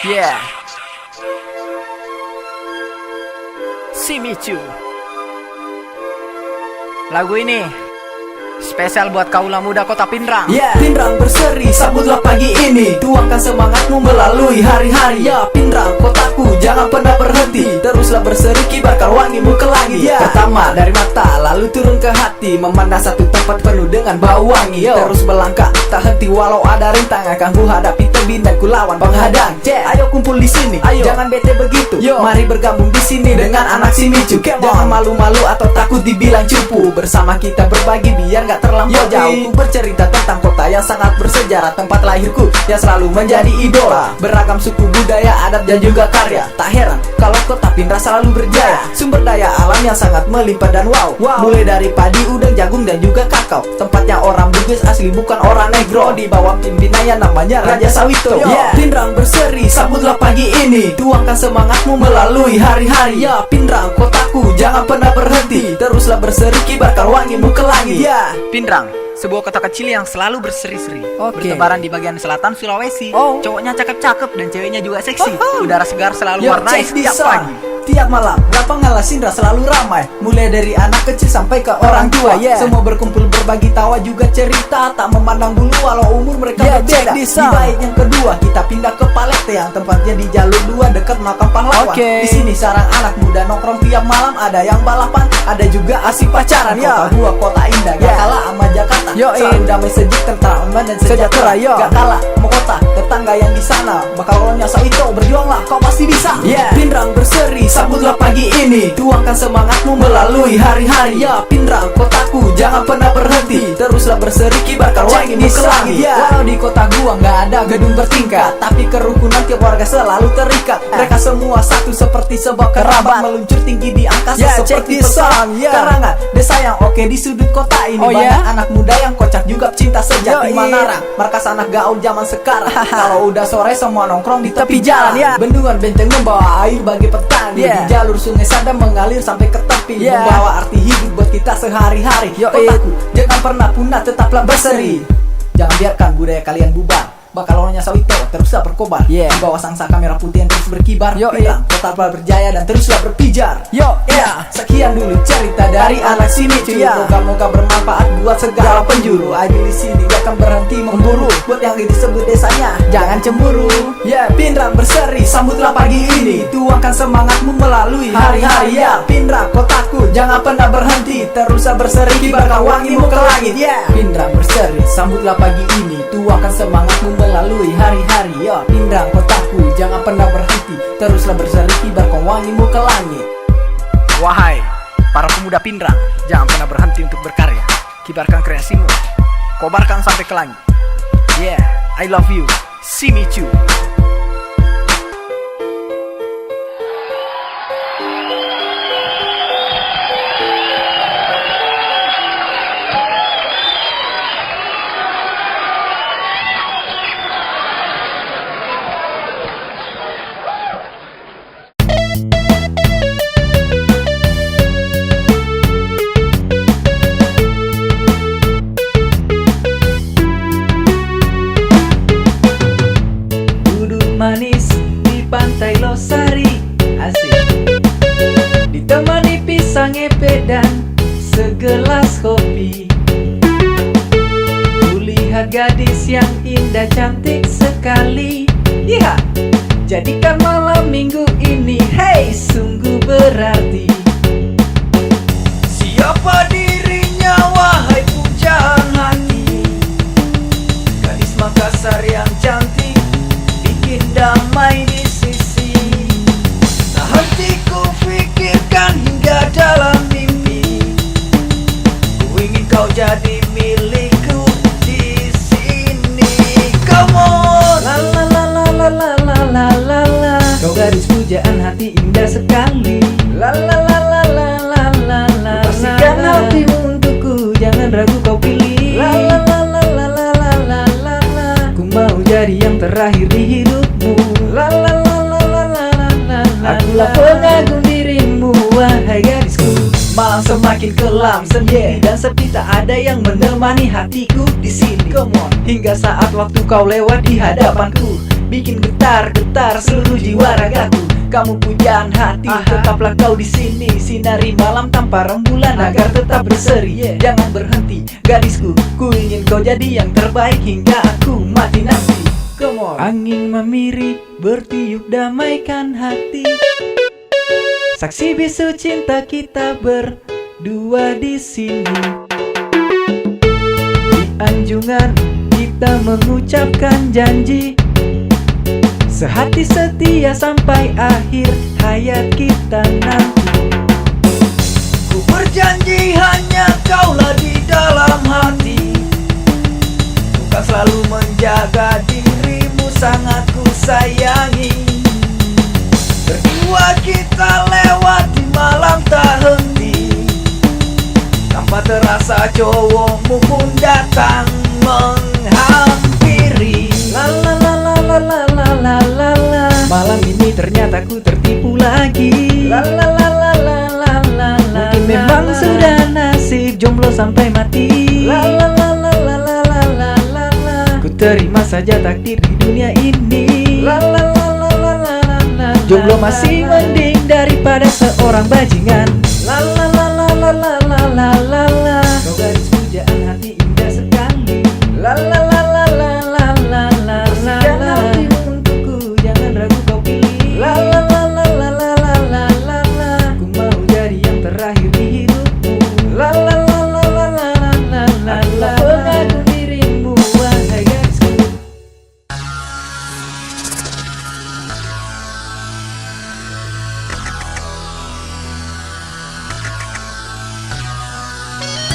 Yeah. Shimizu. Lagu ini spesial buat kaula muda kota Pinrang. Pinrang berseri, sambutlah pagi ini. Tuangkan semangatmu melalui hari-hari. Pinrang kotaku, jangan pernah berhenti. Teruslah berseri, kibarkan wangimu ke langit. Pertama dari mata, lalu turun ke hati. Memandang satu tempat penuh dengan bau wangi. Terus melangkah, tak henti walau ada rintangan. Akan ku hadapi tebing dan ku lawan penghadang. Ayo kumpul di sini, jangan bete begitu. Mari bergabung di sini dengan anak Shimizu. Jangan malu-malu atau takut dibilang cupu. Bersama kita berbagi biar gak terlampau jauh. Ku bercerita tentang kota yang sangat bersejarah, tempat lahirku yang selalu menjadi idola. Beragam suku budaya, adat dan juga karya. Tak heran kalau kota Pinrang selalu berjaya. Sumber daya alam yang sangat melimpah dan wow. Mulai dari padi, udang, jagung dan juga kakao. Tempatnya orang Bugis asli, bukan orang negro. Di bawah pimpinannya namanya Raja Sawito. Pinrang berseri, sambutlah pagi ini. Tuangkan semangatmu melalui hari-hari. Pinrang kotaku, jangan pernah berhenti. Teruslah berseri, kibarkan wangimu ke langit. Pinrang, sebuah kota kecil yang selalu berseri-seri. Bertebaran di bagian selatan Sulawesi. Cowoknya cakep-cakep dan ceweknya juga seksi. Udara segar selalu warnai setiap pagi. Tiap malam, lapangan Lasindra selalu ramai. Mulai dari anak kecil sampai ke orang tua. Semua berkumpul berbagi tawa juga cerita. Tak memandang bulu walau umur mereka berbeda. Di bait yang kedua, kita pindah ke Palete yang tempatnya di jalur 2 dekat makam pahlawan. Di sini sarang anak muda nongkrong tiap malam. Ada yang balapan, ada juga asik pacaran. Kota gua kota indah, gak kalah sama Jakarta. Selalu damai, sejuk, tentram dan sejahtera. Gak kalah sama kota tetangga yang di sana. Bakalnya Sawito, berjuanglah, kau pasti bisa. Pinrang berseri, sambutlah pagi ini. Tuangkan semangatmu melalui hari-hari. Pinrang kotaku, jangan pernah berhenti. Teruslah berseri, kibarkan wangimu ke langit. Walau di kota gua nggak ada gedung bertingkat, tapi kerukunan tiap warga selalu terikat. Mereka semua satu seperti sebuah kerabat, meluncur tinggi di angkasa seperti pesan. Karangan desa yang oke di sudut kota ini. Banyak anak muda yang kocak juga cinta sejati. Manarang, markas anak gaul zaman sekarang. Kalau udah sore semua nongkrong di tepi jalan. Bendungan benteng membawa air bagi petani. Di jalur sungai Sadam mengalir sampai ke tepi. Membawa arti hidup buat kita sehari-hari. Kotaku jangan pernah punah, tetaplah berseri. Jangan biarkan budaya kalian bubar. Bakalornya Sawito teruslah berkobar. Di bawah sangsaka merah putih yang terus berkibar. Pinrang tetaplah berjaya dan teruslah berpijar. Sekian dulu cerita dari anak Shimizu. Moga-moga bermanfaat buat segala penjuru. Ayo di sini gak akan berhenti memburu. Buat yang disebut desanya jangan cemburu. Pinrang berseri, sambutlah pagi ini. Tuangkan semangatmu melalui hari-hari. Pinrang kotaku, jangan pernah berhenti. Teruslah berseri, kibarkan wangimu ke langit. Pinrang berseri, sambutlah pagi ini. Tuangkan semangatmu melalui hari-hari. Pinrang kotaku, jangan pernah berhenti. Teruslah berseri, kibarkan wangimu ke langit. Wahai para pemuda Pinrang, jangan pernah berhenti untuk berkarya. Kibarkan kreasimu, kobarkan sampai ke langit. I love you, Shimizu. Manis di pantai Losari, asik. Ditemani pisang epe dan segelas kopi. Kulihat gadis yang indah cantik sekali. Jadikan malam minggu ini, hey, sungguh berarti. Siapa dirinya, wahai pujaan hati? Gadis Makassar yang cantik, bikin damai di sisi. Tak henti ku pikirkan hingga dalam mimpi. Ku ingin kau jadi milikku di sini. Come on, la la la la la la la la la la. Kau gadis pujaan hati indah sekali. La la la la la la la la. Pastikan hatimu untukku, jangan ragu kau pilih. La la la la la la la la la la. Ku mau jadi yang terakhir di hidupmu. La la la la la la la la. Akulah pengagum dirimu, wahai gadisku. Malam semakin kelam, sendiri dan sepi, tak ada yang menemani hatiku di sini. Hingga saat waktu kau lewat di hadapanku, bikin getar-getar seluruh jiwa ragaku. Kamu pujaan hati, tetaplah kau di sini, sinari malam tanpa rembulan agar tetap berseri. Jangan berhenti, gadisku, ku ingin kau jadi yang terbaik hingga aku mati nanti. Come on. Angin memiri, bertiup damaikan hati. Saksi bisu cinta kita berdua di sini. Di anjungan kita mengucapkan janji, sehati setia sampai akhir hayat kita nanti. Ku berjanji hanya kaulah di dalam hati, ku kan selalu menjaga dirimu, sangat ku sayangi. Berdua kita lewati malam tak henti, tanpa terasa cowokmu pun datang menghampiri. La la la la la la la la la la. Malam ini ternyata ku tertipu lagi. La la la la la la la la. Mungkin memang sudah nasib jomblo sampai mati. La la la la la la la la la la. Ku terima saja takdir di dunia ini. La la la la la la la la. Jomblo masih mending daripada seorang bajingan. La la la la la la la la la la. Kau gadis pujaan hati indah sekali. La la la la la la la la la. Hatimu untukku, jangan ragu kau pilih. La la la la la la la la la la. Ku mau jadi yang terakhir di hidupmu. La la la la la la la la la la. Aku mengagumi dirimu, wahai gadisku.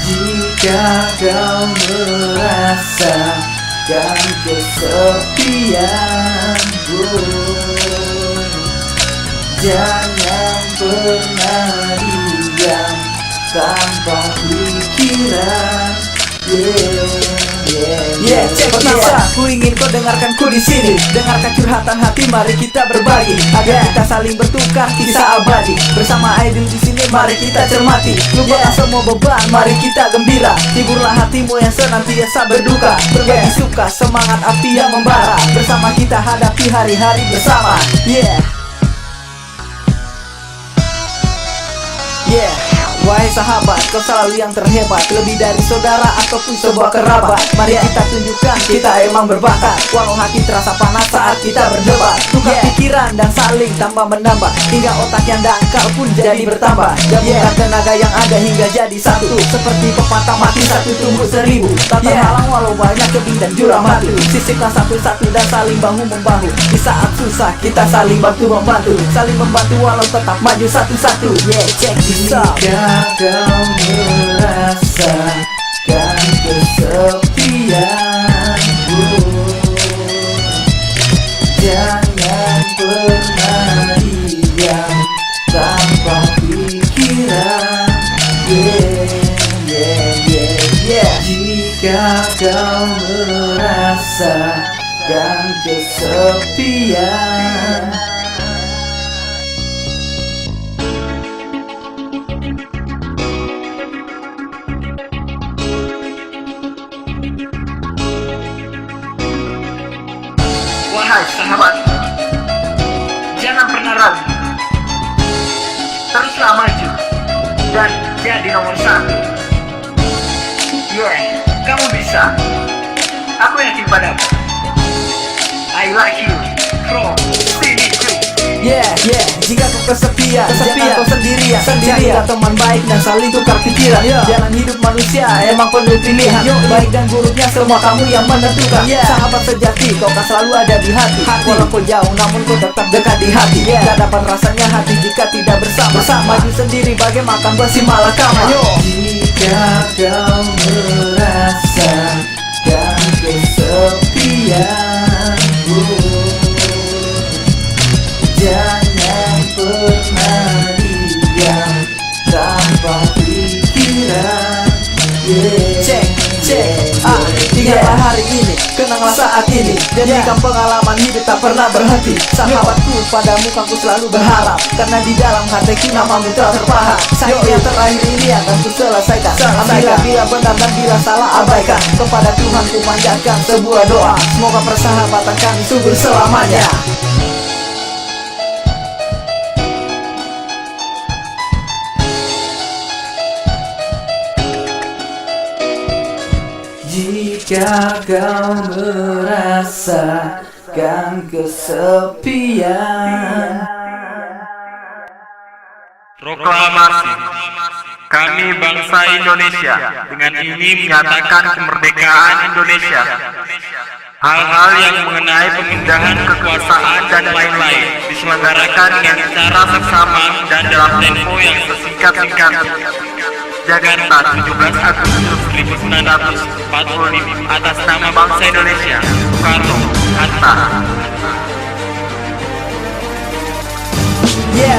Jika kau merasakan kesepianku, jangan pernah diam tanpa pikiran. Ku ingin kau dengarkanku di sini, dengarkan curhatan hati, mari kita berbagi agar kita saling bertukar kisah abadi. Bersama Aidil di sini, mari kita cermati, lupakan semua beban, mari kita gembira. Hiburlah hatimu yang senantiasa berduka, berbagi suka, semangat api yang membara. Bersama kita hadapi hari-hari bersama. Wahai sahabat, kau selalu yang terhebat, lebih dari saudara ataupun sebuah kerabat. Mari kita tunjukkan kita emang berbakat, walau hati terasa panas saat kita berdebat. Tukar pikiran dan saling tambah menambah, hingga otak yang dangkal pun jadi bertambah. Gabungkan tenaga yang ada hingga jadi satu, seperti pepatah mati satu tumbuh seribu. Tak terhalang walau banyak tebing dan jurang batu, sisipkan satu-satu dan saling bahu-membahu. Di saat susah kita saling bantu-membantu, saling membantu walau tetap maju satu-satu. Check this out. Kau merasakan kesepianku, jangan pernah diam tanpa pikiran. Jika kau merasakan kesepian, Wahai sahabat, jangan pernah ragu, teruslah maju dan jadi nomor satu. Kamu bisa. Aku yakin padamu. I like you from sini to. Jika kau kesepian, jangan kau sendirian. Carilah teman baik dan saling tukar pikiran. Jalan hidup manusia emang penuh pilihan, baik dan buruknya semua kamu yang menentukan. Sahabat sejati, kau kan selalu ada di hati. Walau kau jauh namun kau tetap dekat di hati. Gak dapat rasanya hati jika tidak bersama. Maju sendiri bagai makan besi malakama. Jika kau merasakan kesepianku, jangan pernah diam tanpa pikiran. Ingatlah hari ini, kenanglah saat ini. Jadikan pengalaman hidup tak pernah berhenti. Sahabatku, padamu kan ku selalu berharap, karena di dalam hatiku namamu telah terpahat. Sayang yang terakhir ini akan ku selesaikan. Ambillah bila benar dan bila salah abaikan. Kepada Tuhan ku panjatkan sebuah doa, semoga persahabatan kami subur selamanya. Jika kau merasakan kesepian, proklamasi. Kami bangsa Indonesia dengan ini menyatakan kemerdekaan Indonesia. Hal-hal yang mengenai pemindahan kekuasaan dan lain-lain diselenggarakan dengan cara seksama dan dalam tempo yang sesingkat-singkatnya. Jakarta, 17 Agustus 1945, atas nama bangsa Indonesia, Soekarno, Hatta.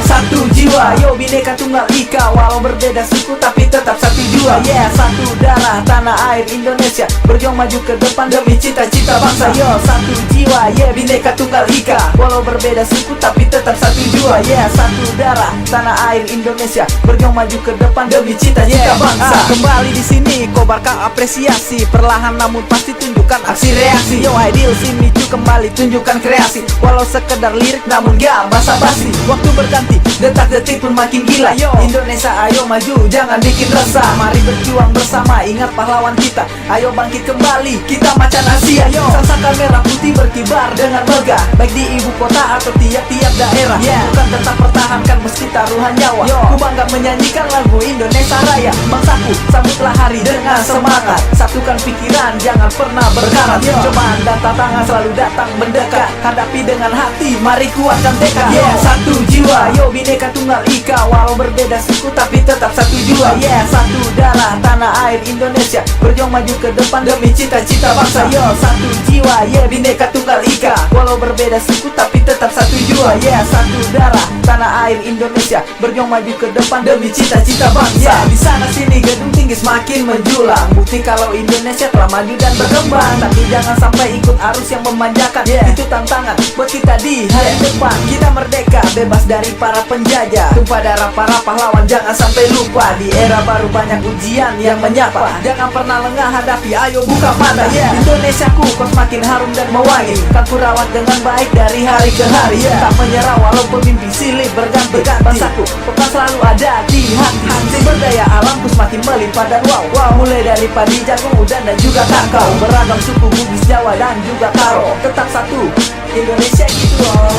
Satu jiwa, yo Bhinneka Tunggal Ika. Walau berbeda suku tapi tetap satu jiwa. Satu darah, tanah air Indonesia, berjuang maju ke depan demi cita-cita bangsa. Yo, satu jiwa, Bhinneka Tunggal Ika. Walau berbeda suku tapi tetap satu jiwa. Satu darah, tanah air Indonesia, berjuang maju ke depan demi cita-cita bangsa. Kembali di sini, kobarkan apresiasi, perlahan namun pasti tunjukkan aksi reaksi. Yo Ideal Simicu kembali tunjukkan kreasi, walau sekedar lirik namun gak basa-basi. Waktu berganti, detak-detik pun makin gila. Indonesia ayo maju, jangan bikin resah. Mari berjuang bersama, ingat pahlawan kita. Ayo bangkit kembali, kita macan Asia. Sangsaka merah putih berkibar dengan megah, baik di ibu kota atau tiap-tiap daerah. Bukan tetap pertahankan meski taruhan nyawa. Ku bangga menyanyikan lagu Indonesia Raya. Bangsaku, sambutlah hari dengan semangat. Satukan pikiran, jangan pernah berkarat. Cobaan dan tantangan selalu datang mendekat, hadapi dengan hati, mari kuatkan tekad. Satu jiwa, yo Bhinneka Tunggal Ika. Walau berbeda suku tapi tetap satu jiwa. Satu darah, tanah air Indonesia, berjuang maju ke depan demi cita-cita bangsa. Yo, satu jiwa, Bhinneka Tunggal Ika. Walau berbeda suku tapi tetap satu jiwa. Satu darah, tanah air Indonesia, berjuang maju ke depan demi cita-cita bangsa. Di sana sini gedung tinggi semakin menjulang, bukti kalau Indonesia telah maju dan berkembang. Tapi jangan sampai ikut arus yang memanjakan. Itu tantangan buat kita di hari depan. Kita merdeka, bebas dari para penjajah. Tumpah darah para pahlawan, jangan sampai lupa. Di era baru banyak ujian yang menyapa, jangan pernah lengah hadapi, ayo buka mata. Indonesiaku, kau semakin harum dan mewangi, kan ku rawat dengan baik dari hari ke hari. Tak menyerah walau pemimpin silih berganti. Bangsaku, kau kan selalu ada di hati. Sumber daya alamku semakin melimpah dan wow. Mulai dari padi, jagung, udan dan juga kakao. Beragam suku Bugis, Jawa dan juga Karo, tetap satu Indonesia gitu loh.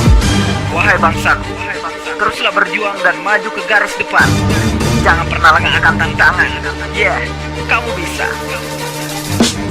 Wahai bangsaku, teruslah berjuang dan maju ke garis depan. Jangan pernah lengah akan tantangan. Kamu bisa.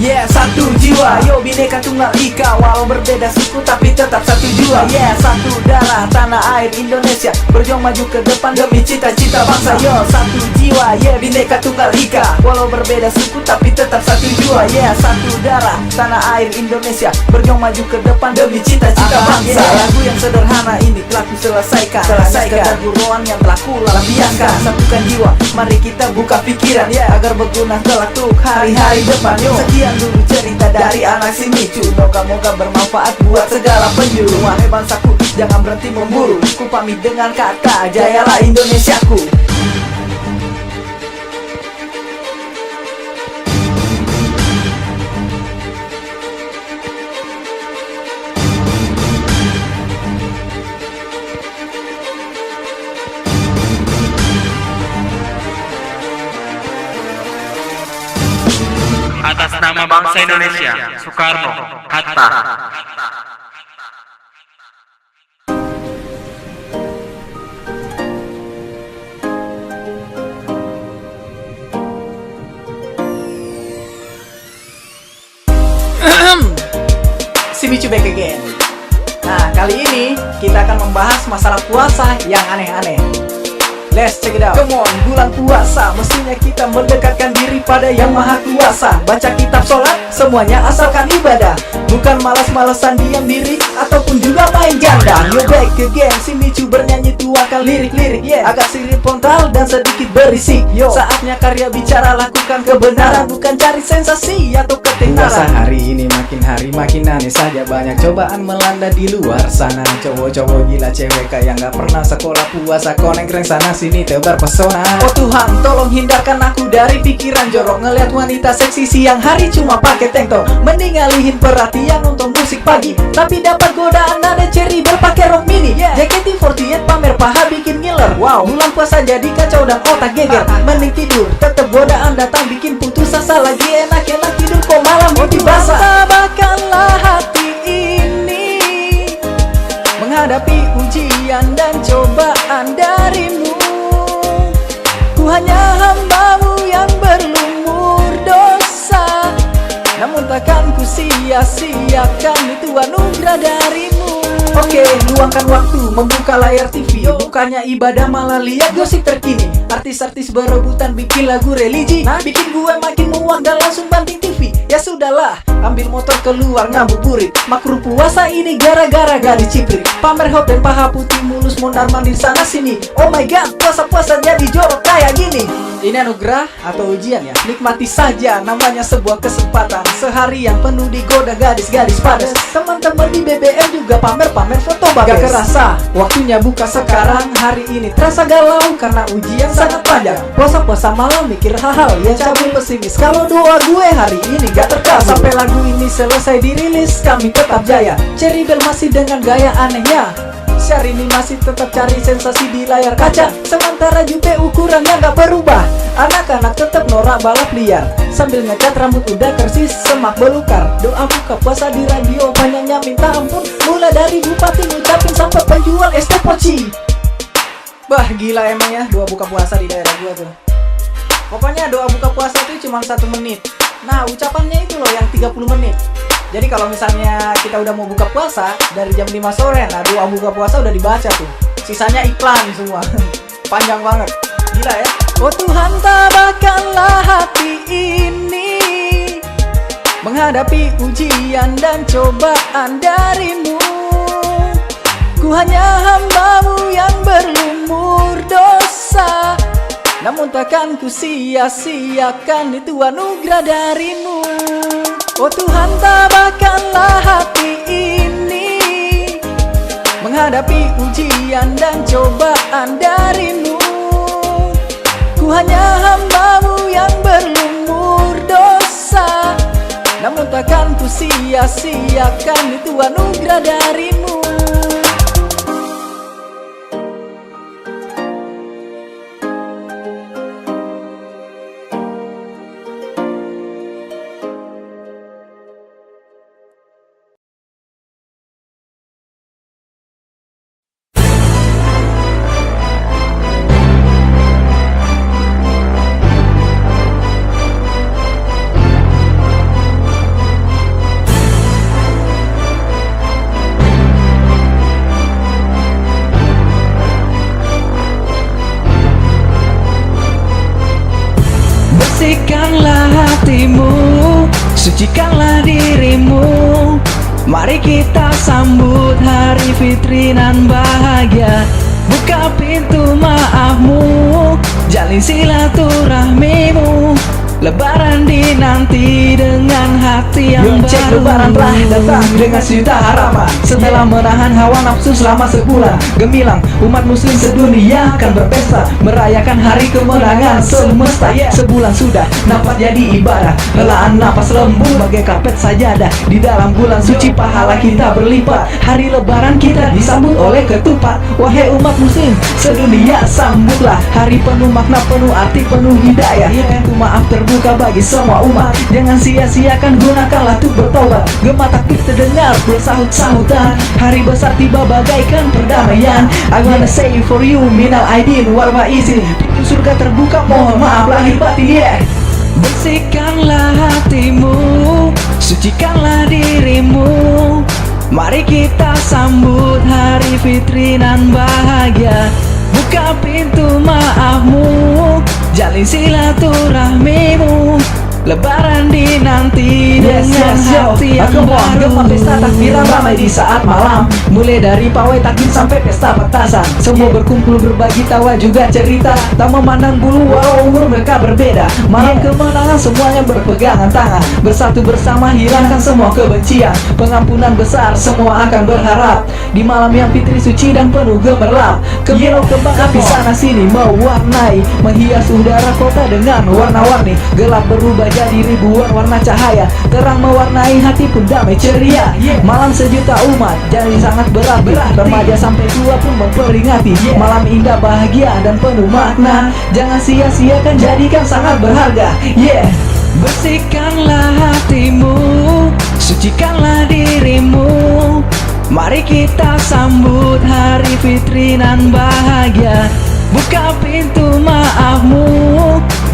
Satu jiwa, yo Bhinneka Tunggal Ika. Walau berbeda suku tapi tetap satu jiwa. Satu darah, tanah air Indonesia, berjuang maju ke depan demi cita-cita bangsa. Yo, satu jiwa, Bhinneka Tunggal Ika. Walau berbeda suku tapi tetap satu jiwa. Satu darah, tanah air Indonesia, berjuang maju ke depan demi cita-cita bangsa. Lagu yang sederhana ini telah ku selesaikan. Sekedar guruan yang telah ku lampiaskan. Satukan jiwa, mari kita buka pikiran, agar berguna kelak untuk hari-hari depan. Sekian dulu cerita dari anak Simicu, moga-moga bermanfaat buat segala penjuru. Wahai bangsaku, jangan berhenti memburu, ku pamit dengan kata jayalah Indonesiaku. Atas nama bangsa Indonesia, Soekarno, Hatta. Simicu back again. Nah, kali ini kita akan membahas masalah puasa yang aneh-aneh. Let's check it out. Come on, bulan puasa, mestinya kita mendekatkan diri pada yang maha kuasa. Baca kitab sholat, semuanya asalkan ibadah, bukan malas-malasan diam diri ataupun juga main ganda. Yo back again, si Micu bernyanyi tuakan lirik-lirik, agak sirip frontal dan sedikit berisik. Yo, saatnya karya bicara, lakukan kebenaran, bukan cari sensasi atau ketenaran. Puasa hari ini makin hari makin aneh saja, banyak cobaan melanda di luar sana. Cowok-cowok gila, cewek kayak gak pernah sekolah puasa, koneng-kreng sana sini tebar pesona. Oh Tuhan, tolong hindarkan aku dari pikiran jorok, ngeliat wanita seksi siang hari cuma pakai tank top. Mending alihin perhatian untuk musik pagi, tapi dapat godaan ada cherry berpakai rok mini. JKT48 pamer paha bikin ngiler. Wow, bulan puasa jadi kacau dan otak geger. Mending tidur, tetep godaan datang bikin putus asa. Lagi enak-enak tidur kok malam mimpi basah. Tabahkanlah hati ini menghadapi ujian dan cobaan darimu. Ku hanya hambamu yang berlumur dosa, namun takkan ku sia-siakan itu anugerah darimu. Oke, luangkan waktu membuka layar TV, bukannya ibadah malah lihat gosip terkini. Artis-artis berebutan bikin lagu religi, bikin gue makin muak dan langsung banting TV. Ya sudahlah, ambil motor keluar ngabuburit. Makruh puasa ini gara-gara gadis ciprit, pamer hot dan paha putih mulus mondar mandir sana sini. Oh my god, puasa-puasa jadi jorok kayak gini. Ini anugerah atau ujian ya? Nikmati saja, namanya sebuah kesempatan. Sehari yang penuh digoda gadis-gadis padas. Teman-teman di BBM juga pamer-pamer foto bagus. Gak kerasa, waktunya buka sekarang. Hari ini terasa galau karena ujian sangat panjang. Puasa-puasa malam mikir hal-hal yang cabul pesimis. Kalau doa gue hari ini gak terkabul. Sampai lagu ini selesai dirilis, kami tetap jaya. Cherry Bell masih dengan gaya anehnya. Syahrini masih tetap cari sensasi di layar kaca, sementara Jupe ukurannya gak berubah. Anak-anak tetap norak balap liar, sambil ngecat rambut udah kersis semak belukar. Doa buka puasa di radio banyaknya minta ampun, mulai dari bupati ngucapin sampai penjual es teh poci. Bah gila emang ya doa buka puasa di daerah gua tuh. Pokoknya doa buka puasa itu cuma 1 menit. Nah ucapannya itu loh yang 30 menit. Jadi kalau misalnya kita udah mau buka puasa dari jam 5 sore, nah doa buka puasa udah dibaca tuh. Sisanya iklan semua. Panjang banget. Gila ya. Oh Tuhan, tabahkanlah hati ini menghadapi ujian dan cobaan darimu. Ku hanya hambamu yang berlumur dosa, namun takkan ku sia-siakan itu anugerah darimu. Oh Tuhan, tabahkanlah hati ini menghadapi ujian dan cobaan darimu. Ku hanya hambamu yang berlumur dosa, namun takkan ku sia-siakan itu anugerah darimu. Bersihkanlah hatimu, sucikanlah dirimu. Mari kita sambut hari fitri nan bahagia. Buka pintu maafmu, jalin silaturahmimu. Lebaran dinanti dengan hati yang baru. Lebaran telah datang dengan sejuta harapan. Setelah menahan hawa nafsu selama sebulan gemilang, umat muslim sedunia akan berpesta, merayakan hari kemenangan semesta. Sebulan sudah nampak jadi ibadah, helaan napas lembut bagai karpet sajadah. Di dalam bulan suci pahala kita berlipat, hari lebaran kita disambut oleh ketupat. Wahai umat muslim sedunia, sambutlah hari penuh makna, penuh arti, penuh hidayah. Pintu maaf terbuka bagi semua umat, jangan sia-siakan, gunakanlah untuk bertobat. Gema takbir terdengar bersahut-sahutan, hari besar tiba bagaikan perdamaian. I wanna say for you minal aidin wal faizin, pintu surga terbuka, mohon maaf lahir batin. Bersihkanlah hatimu, sucikanlah dirimu. Mari kita sambut hari fitri nan bahagia. Buka Buka pintu maafmu, jalin silaturahmimu. Lebaran dinanti dengan hati yang baru. Gemar pesta takbiran ramai di saat malam, mulai dari pawai takbir sampai pesta petasan. Semua berkumpul berbagi tawa juga cerita, tak memandang bulu walau umur mereka berbeda. Malam kemenangan semuanya berpegangan tangan, bersatu bersama hilangkan semua kebencian. Pengampunan besar semua akan berharap di malam yang fitri suci dan penuh gemerlap. Kemilau kembang api sana sini mewarnai, menghias udara kota dengan warna-warni. Gelap berubah jadi ribuan warna cahaya, terang mewarnai hati pun damai ceria. Malam sejuta umat jadi sangat berat, remaja sampai tua pun memperingati. Malam indah, bahagia dan penuh makna, jangan sia-siakan, jadikan sangat berharga. Bersihkanlah hatimu, sucikanlah dirimu. Mari kita sambut hari fitri nan bahagia. Buka pintu maafmu,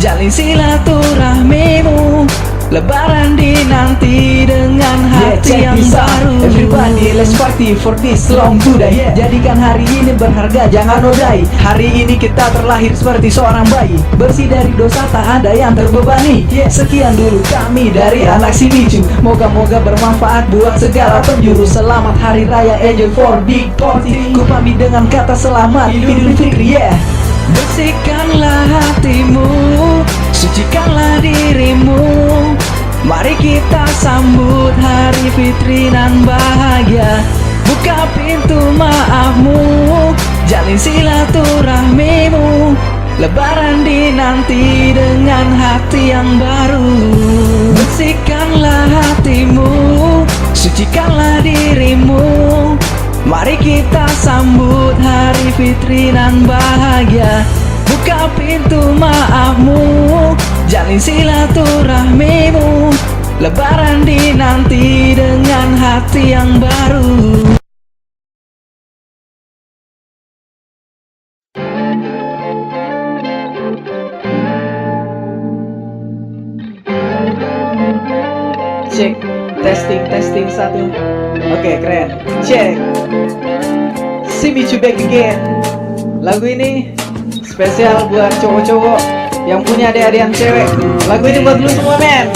jalin silaturahmimu. Lebaran dinanti dengan hati yang baru. Everybody let's party for this long today. Jadikan hari ini berharga, jangan nodai. Hari ini kita terlahir seperti seorang bayi, bersih dari dosa, tak ada yang terbebani. Sekian dulu kami dari anak si Micu, moga-moga bermanfaat buat segala penjuru. Selamat Hari Raya, enjoy for big party. Ku pamit dengan kata selamat Idul Fitri. Bersihkanlah hatimu, sucikanlah dirimu. Mari kita sambut hari fitri nan bahagia. Buka pintu maafmu, jalin silaturahmimu. Lebaran dinanti dengan hati yang baru. Bersihkanlah hatimu, sucikanlah dirimu. Mari kita sambut hari fitri nan bahagia. Buka pintu maafmu, jalin silaturahmimu. Lebaran dinanti dengan hati yang baru. Cek, testing 1. Oke, keren. Cek. Si Micu back again. Lagu ini spesial buat cowok-cowok yang punya adik-adikan cewek. Lagu ini buat lu semua, men.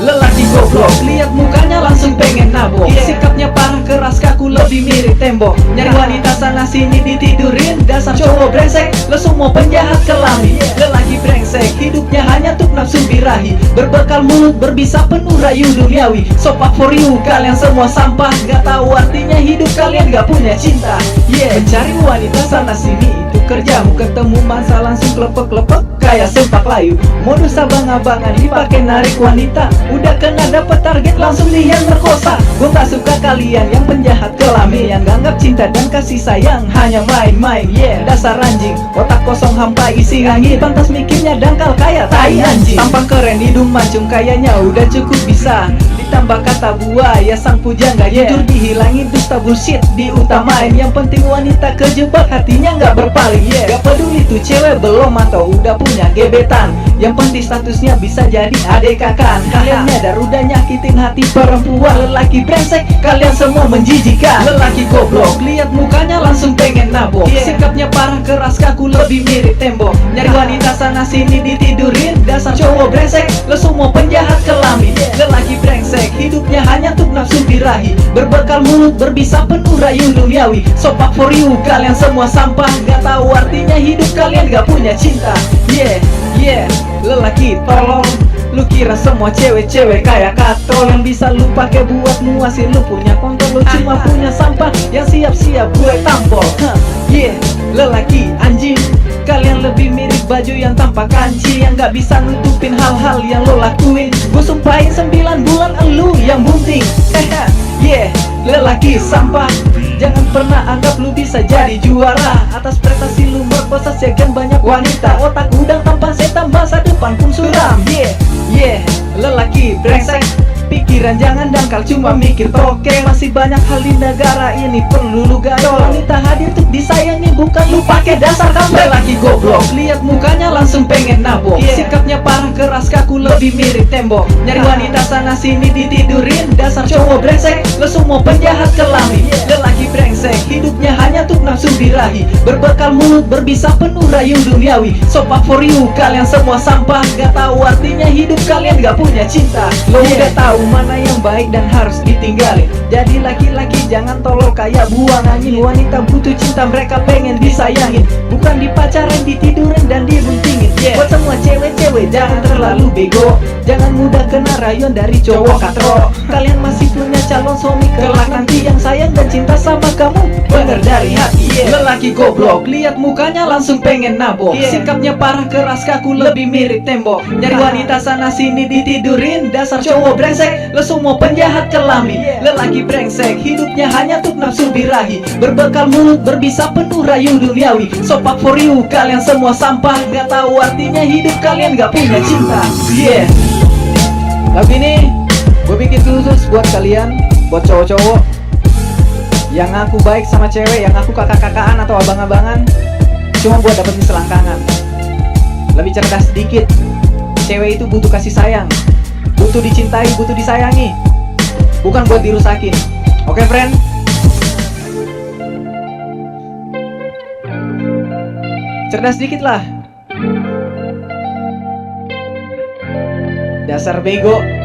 Lelaki goblok, lihat mukanya langsung pengen nabok. Sikapnya parah keras kaku lebih mirip tembok. Nyari wanita sana sini ditidurin, dasar cowok brengsek, lo semua penjahat kelamin. Lelaki brengsek, hidupnya hanya untuk nafsu birahi, berbekal mulut berbisa penuh rayu duniawi. So fuck for you, kalian semua sampah, gak tahu artinya hidup, kalian gak punya cinta. Mencari wanita sana sini itu kerjamu, ketemu masa langsung klepek-klepek kayak sempak layu. Modus abang-abangan dipakai narik wanita, udah kena dapet target langsung lihat merkosa. Gue gak suka kalian yang penjahat kelamin, yang ganggap cinta dan kasih sayang hanya main-main. Dasar anjing, otak kosong hampa isi angin, pantas mikirnya dangkal kayak tai anjing. Tampang keren, hidung mancung, kayaknya udah cukup bisa ditambah kata buaya sang pujangga. Jujur dihilangin, dusta bullshit diutamain. Yang penting wanita kejebak, hatinya gak berpaling. Gak peduli tuh cewek belum atau udah punya gebetan, yang penting statusnya bisa jadi adik kakan. Kalian nyadar udah nyakitin hati perempuan. Lelaki brengsek, kalian semua menjijikan. Lelaki goblok, lihat mukanya langsung pengen nabok. Sikapnya parah keras kaku lebih mirip tembok. Nyari wanita sana sini ditidurin, dasar cowok brengsek, lo semua penjahat kelamin. Lelaki brengsek, hidupnya hanya untuk nafsu birahi, berbekal mulut berbisa penuh rayu duniawi. So fuck for you, kalian semua sampah, gak tahu artinya hidup, kalian gak punya cinta. Lelaki tolong, lu kira semua cewek-cewek kayak katol yang bisa lu pakai buat muasin lu punya kontol. Lu cuma punya sampah yang siap-siap gue tampol. Lelaki anjing, kalian lebih mirip baju yang tanpa kanci, yang gak bisa nutupin hal-hal yang lo lakuin. Gue sumpahin 9 bulan elu yang bunting. Lelaki sampah, jangan pernah anggap lu bisa jadi juara. Atas prestasi lu merkosa sekian banyak wanita, otak udang tanpa setan, masa depan pun suram. Lelaki brengsek, pikiran jangan dangkal, cuma mikir toke. Masih banyak hal di negara ini perlu lu gayol. Wanita hadir untuk disayangi, bukan lu pakai dasar kamu. Lelaki goblok, lihat mukanya langsung pengen nabok. Sikapnya parah keras kaku lebih mirip tembok. Nyari wanita sana sini ditidurin, dasar cowok brengsek, lo semua penjahat kelamin. Lelaki brengsek, brengsek, hidupnya hanya untuk nafsu birahi. Berbekal mulut berbisa penuh rayu duniawi. So fuck for you, kalian semua sampah. Gak tahu artinya hidup, kalian gak punya cinta. Lo udah tahu mana yang baik dan harus ditinggalin. Jadi laki-laki jangan tolol kayak buang angin. Wanita butuh cinta, mereka pengen disayangin, bukan dipacarin, ditidurin dan dibuntingin. Buat semua cewek-cewek jangan terlalu bego, jangan mudah kena rayuan dari cowok katro. Kalian masih punya calon suami kelak nanti yang sayang dan cinta sama kamu bener dari hati. Lelaki goblok, lihat mukanya langsung pengen nabok. Sikapnya parah, keras, kaku, lebih mirip tembok. Nyari wanita sana sini ditidurin, dasar cowok brengsek, lo semua penjahat kelamin. Lelaki brengsek, hidupnya hanya untuk nafsu birahi. Berbekal mulut berbisa penuh rayu duniawi. So fuck for you, kalian semua sampah. Gak tahu artinya hidup, kalian gak punya cinta. Lagu ini gue bikin khusus buat kalian, buat cowok-cowok yang ngaku baik sama cewek, yang ngaku kakak-kakaan atau abang-abangan cuma buat dapetin selangkangan. Lebih cerdas sedikit. Cewek itu butuh kasih sayang, butuh dicintai, butuh disayangi, bukan buat dirusakin. Oke friend? Cerdas dikit lah. Dasar bego.